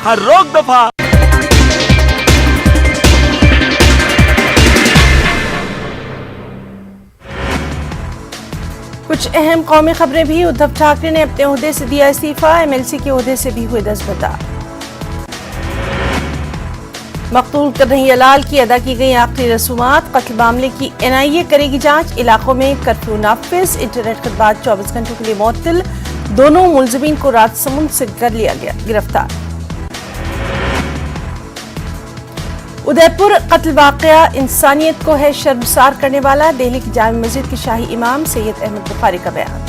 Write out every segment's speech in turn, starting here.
हर रोक दफा। कुछ अहम कौमी खबरें भी। उद्धव ठाकरे ने अपने ओहदे से दिया इस्तीफा, एमएलसी के ओहदे से भी हुए दस्तबरदार। मकतूल कन्हैयालाल की अदा की गई आखिरी रसूमात। कत्ल मामले की एनआईए करेगी जांच। इलाकों में कर्फ्यू नाफिज। इंटरनेट खदमात 24 घंटों के लिए मुअत्तल। दोनों मुलजिमीन को राजसमंद से कर लिया गया गिरफ्तार। उदयपुर कत्ल वाकया इंसानियत को है शर्मसार करने वाला। दिल्ली की जामे मस्जिद के शाही इमाम सैयद अहमद बुखारी का बयान।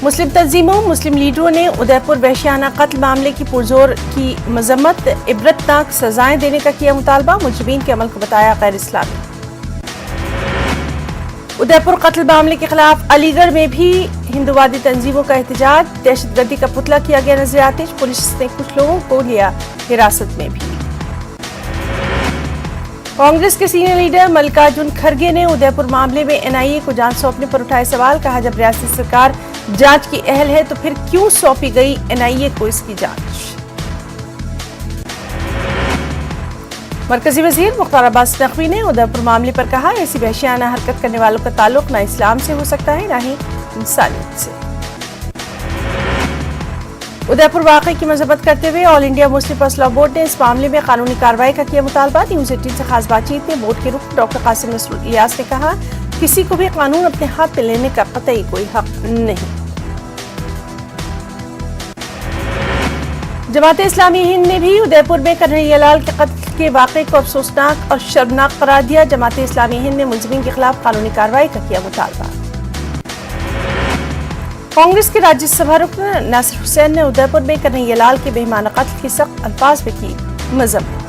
मुस्लिम तंजीमों, मुस्लिम लीडरों ने उदयपुर वहशियाना कत्ल मामले की पुरजोर की मजम्मत। इबरतनाक सजाएं देने का किया मुतालबा। मुजरिमीन के अमल को बताया गैर इस्लामी। उदयपुर कत्ल मामले के खिलाफ अलीगढ़ में भी हिंदुवादी तंजीमों का एहतजाज। दहशतगर्दी का पुतला किया गया नजर आतिश। पुलिस ने कुछ लोगों को लिया हिरासत में भी। कांग्रेस के सीनियर लीडर मल्लिकार्जुन खड़गे ने उदयपुर मामले में एनआईए को जांच सौंपने पर उठाए सवाल। कहा, जब रियासती सरकार जांच की अहल है तो फिर क्यों सौंपी गई एनआईए को इसकी जांच। मरकजी वजीर मुख्तार अब्बास नकवी ने उदयपुर मामले पर कहा, ऐसी वहशियाना हरकत करने वालों का ताल्लुक न इस्लाम से हो सकता है न ही इंसानियत से। उदयपुर वाक़े की मजम्मत करते हुए all India Muslim personal law board ने इस मामले में कानूनी कार्रवाई का किया मुतालबा। न्यूज़ 18 से खास बातचीत में बोर्ड के रुकन डॉक्टर कासिम नसरुल इलियास ने कहा, किसी को भी कानून अपने हाथ में लेने का कतई कोई हक नहीं। जमात इस्लामी हिंद ने भी उदयपुर में कन्हैयालाल के कत्ल के वाक़े को अफसोसनाक और शर्मनाक करार दिया। जमात इस्लामी हिंद ने मुलजिमीन के खिलाफ कानूनी कार्रवाई का किया मुतालबा। कांग्रेस के राज्यसभा रुकन नासिर हुसैन ने उदयपुर में कन्हैयालाल के बेईमाना कत्ल की सख्त अल्फाज में की मजम्मत।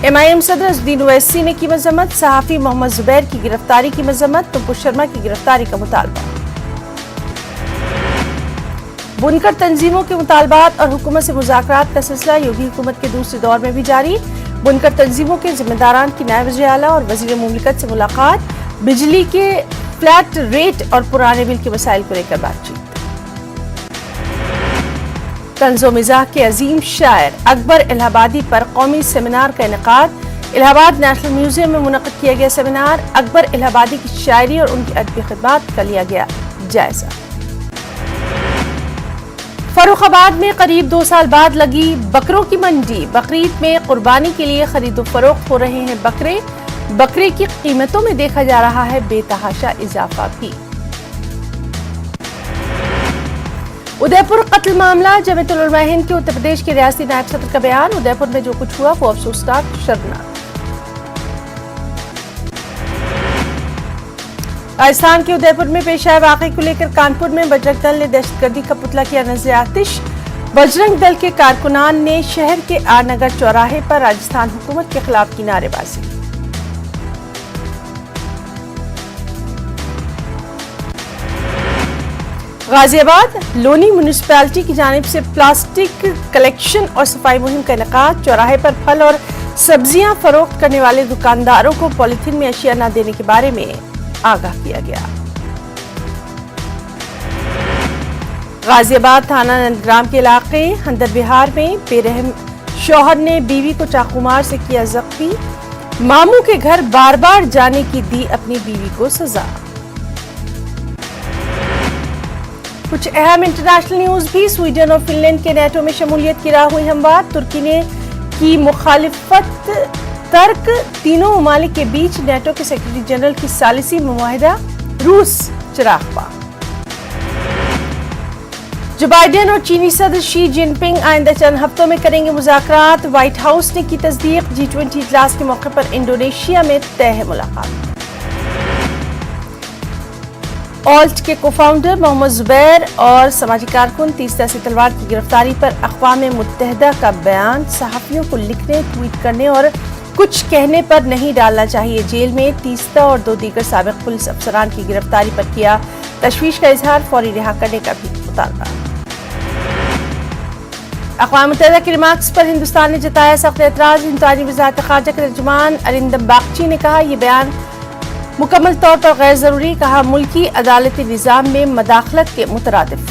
एमआईएम सदर असदुद्दीन ओवैसी ने की मजम्मत। सहाफी मोहम्मद जुबैर की गिरफ्तारी की मजम्मत। नुपुर शर्मा की गिरफ्तारी का मुतालबा। बुनकर तंजीमों के मुतालबात और हुकूमत से मुज़ाकरात का सिलसिला योगी हुकूमत के दूसरे दौर में भी जारी। बुनकर तंजीमों के जिम्मेदारान की नायब वज़ीर आला और वज़ीर मुमलिकत से मुलाकात। बिजली के फ्लैट रेट और पुराने बिल के मसाइल को लेकर बातचीत। तंज़ो मिज़ाह के अजीम शायर अकबर इलाहाबादी पर कौमी सेमिनार का इनेकाद। इलाहाबाद नेशनल म्यूजियम में मुनक़्क़िद किया गया सेमिनार। अकबर इलाहाबादी की शायरी और उनकी अदबी खिदमत का लिया गया जायजा। फर्रुखाबाद में करीब 2 साल बाद लगी बकरों की मंडी। बकरीद में कुर्बानी के लिए खरीदो फरोख्त हो रहे हैं बकरे। बकरे की कीमतों में देखा जा रहा है बेतहाशा इजाफा भी। उदयपुर कत्ल मामला। जमीयत उलमा हिंद के उत्तर प्रदेश के रियासती नायब सदर का बयान। उदयपुर में जो कुछ हुआ वो अफसोसनाक, शर्मनाक। राजस्थान के उदयपुर में पेश आए वाक़े को लेकर कानपुर में बजरंग दल ने दहशतगर्दी का पुतला किया नजर आतिश। बजरंग दल के कारकुनान ने शहर के आर नगर चौराहे पर राजस्थान हुकूमत के खिलाफ की नारेबाजी। गाजियाबाद लोनी म्यूनिसिपैलिटी की जानिब से प्लास्टिक कलेक्शन और सफाई मुहिम का इनेकाद। चौराहे पर फल और सब्जियां फरोख्त करने वाले दुकानदारों को पॉलिथीन में अशिया न देने के बारे में आगाह किया गया। गाजियाबाद थाना नंदग्राम के इलाके हंदर बिहार में बेरहम शौहर ने बीवी को चाकूमार से किया जख्मी। मामू के घर बार बार जाने की दी अपनी बीवी को सजा। कुछ अहम इंटरनेशनल न्यूज भी। स्वीडन और फिनलैंड के नेटो में शमूलियत की राह हुई हमवार। तुर्की ने की मुखालिफत तर्क। तीनों ममालिक के बीच नेटो के सेक्रेटरी जनरल की सालिसी मुआहिदा। रूस चिराग पाक। जो बाइडेन और चीनी सदर शी जिनपिंग आइंदा चंद हफ्तों में करेंगे मुज़ाकरात। व्हाइट हाउस ने की तस्दीक। G20 इजलास के मौके पर इंडोनेशिया में तय है मुलाकात। ऑल्ट के को-फाउंडर मोहम्मद जुबैर और समाजी कारकुन तीस्ता से तलवार की गिरफ्तारी पर अक़वाम मुत्तहिदा का बयान। सहाफ़ियों को लिखने, ट्वीट करने और कुछ कहने पर नहीं डालना चाहिए जेल में। तीस्ता और 2 दीगर साबिक़ पुलिस अफसरान की गिरफ्तारी पर किया तशवीश का इजहार। फौरी रिहा करने का भी मुतालबा। अक़वाम मुत्तहिदा के रिमार्क्स पर हिंदुस्तान ने जताया सख्त एतराज़। हिंदुस्तानी वज़ारत ख़ारजा के तर्जुमान अरिंदम बागची ने कहा, यह बयान मुकम्मल तौर पर गैर जरूरी, कहा मुल्की अदालती निज़ाम में मदाखलत के मुतरादिफ।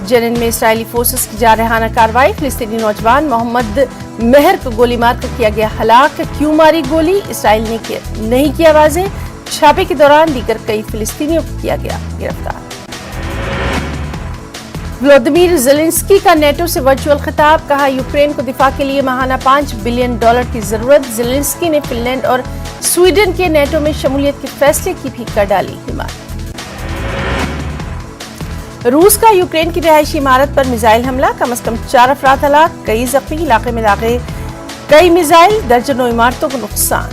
जेनिन में इसराइली फोर्सेस की जारहाना कार्रवाई, फिलिस्तीनी नौजवान मोहम्मद मेहर को गोली मारकर किया गया हलाक। क्यों मारी गोली, इसराइल ने नहीं किया वाज़ेह। छापे के दौरान दीगर कई फिलिस्तीनियों को किया गया गिरफ्तार। व्लादिमीर ज़ेलेंस्की का नेटो से वर्चुअल खिताब, कहा यूक्रेन को दिफा के लिए माहाना $5 बिलियन की जरूरत। ज़ेलेंस्की ने फिनलैंड और स्वीडन के नेटो में शमूलियत के फैसले की भी कर डाली हिमायत। रूस का यूक्रेन की रिहायशी इमारत पर मिसाइल हमला, कम से कम 4 अफराद हलाक, कई जख्मी। इलाके में दागे कई मिसाइल, दर्जनों इमारतों को नुकसान।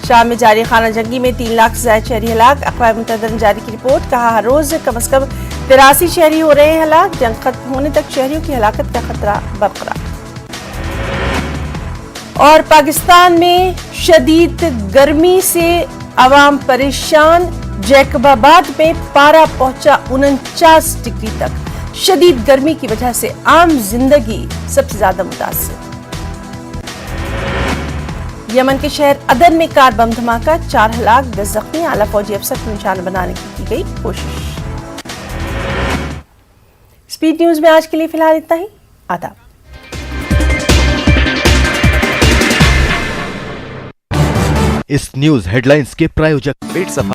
शाम में जारी खाना जंगी में 3 लाख से ज्यादा शहरी हलाक। अक़वाम मुत्तहिदा ने जारी की रिपोर्ट, कहा हर रोज कम से कम 83 शहरी हो रहे हैं हलाक। जंग खत्म होने तक शहरियों की हलाकत का खतरा बरकरार। और पाकिस्तान में शदीद गर्मी से अवाम परेशान। जैकबाबाद में पारा पहुंचा 49 डिग्री तक। शदीद गर्मी की वजह से आम जिंदगी सबसे ज्यादा मुतासिर। यमन के शहर अदन में कार बम धमाका, 4 हलाक 10 जख्मी। आला फौजी अफसर को निशाना बनाने की गई कोशिश। स्पीड न्यूज में आज के लिए फिलहाल इतना ही। आदाब। इस न्यूज हेडलाइंस के प्रायोजक पेट सफा